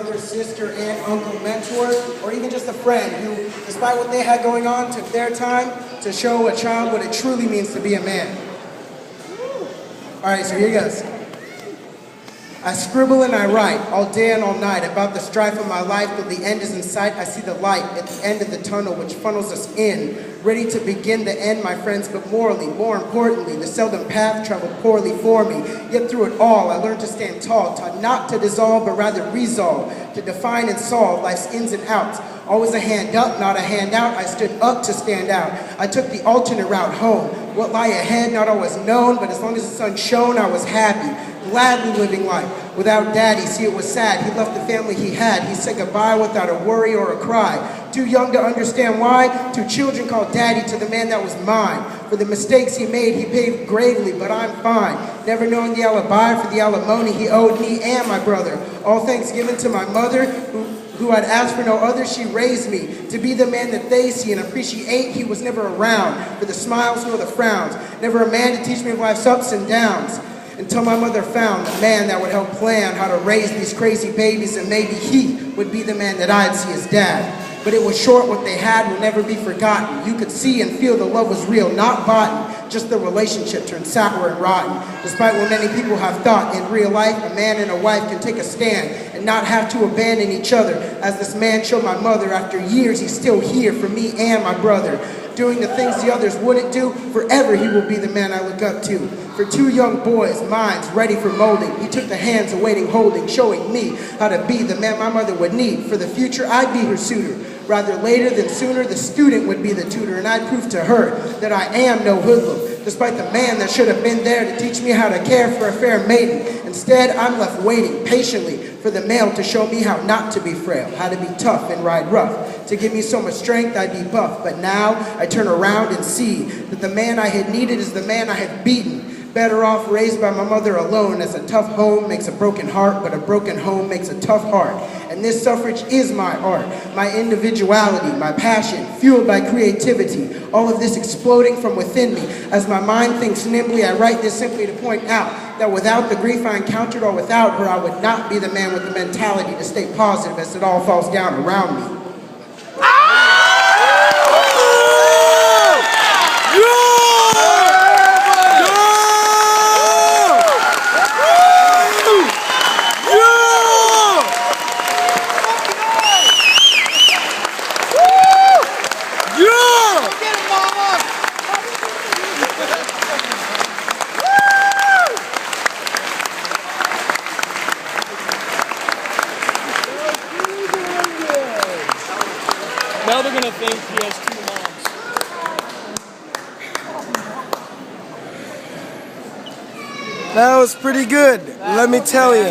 brother, sister, aunt, uncle, mentor, or even just a friend who, despite what they had going on, took their time to show a child what it truly means to be a man. All right, so here goes. I scribble and I write all day and all night about the strife of my life. Though the end is in sight, I see the light at the end of the tunnel which funnels us in, ready to begin the end, my friends, but morally, more importantly, the seldom path traveled poorly for me. Yet through it all, I learned to stand tall, taught not to dissolve, but rather resolve, to define and solve life's ins and outs. Always a hand up, not a handout. I stood up to stand out. I took the alternate route home. What lie ahead, not always known, but as long as the sun shone, I was happy. Gladly living life without daddy. See, it was sad. He left the family he had. He said goodbye without a worry or a cry. Too young to understand why. Two children called daddy to the man that was mine. For the mistakes he made, he paid gravely, but I'm fine. Never knowing the alibi for the alimony he owed me and my brother. All thanks given to my mother, who I'd asked for no other. She raised me to be the man that they see and appreciate. He was never around for the smiles nor the frowns. Never a man to teach me of life's ups and downs. Until my mother found the man that would help plan how to raise these crazy babies, and maybe he would be the man that I'd see as dad. But it was short. What they had will never be forgotten. You could see and feel the love was real, not bought. Just the relationship turned sour and rotten. Despite what many people have thought, in real life, a man and a wife can take a stand and not have to abandon each other. As this man showed my mother, after years, he's still here for me and my brother. Doing the things the others wouldn't do, forever he will be the man I look up to. For two young boys, minds ready for molding, he took the hands awaiting holding, showing me how to be the man my mother would need. For the future, I'd be her suitor. Rather later than sooner, the student would be the tutor, and I'd prove to her that I am no hoodlum, despite the man that should have been there to teach me how to care for a fair maiden. Instead, I'm left waiting patiently for the male to show me how not to be frail, how to be tough and ride rough. To give me so much strength, I'd be buff. But now, I turn around and see that the man I had needed is the man I had beaten. Better off raised by my mother alone, as a tough home makes a broken heart, but a broken home makes a tough heart. And this suffrage is my art, my individuality, my passion, fueled by creativity. All of this exploding from within me. As my mind thinks nimbly, I write this simply to point out that without the grief I encountered, or without her, I would not be the man with the mentality to stay positive as it all falls down around me. Now they're gonna think he has two moms. That was pretty good, let me tell you.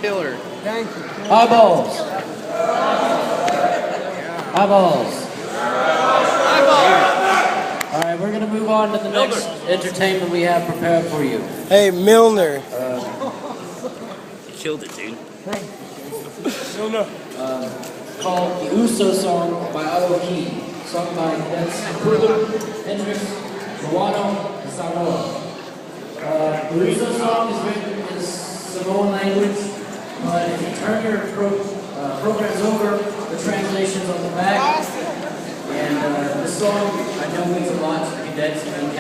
Killer. Thank you. Eyeballs. Eyeballs. All right, we're gonna move on to the next entertainment we have prepared for you. Hey, Milner. You killed it, dude. Milner. Called the Uso Song by Otto Key, sung by Cadets Hendrix, Luano, and Samoa. The Uso Song is written in Samoan language, but if you turn your programs over, the translation's on the back. And this song, I know, means a lot to the cadets and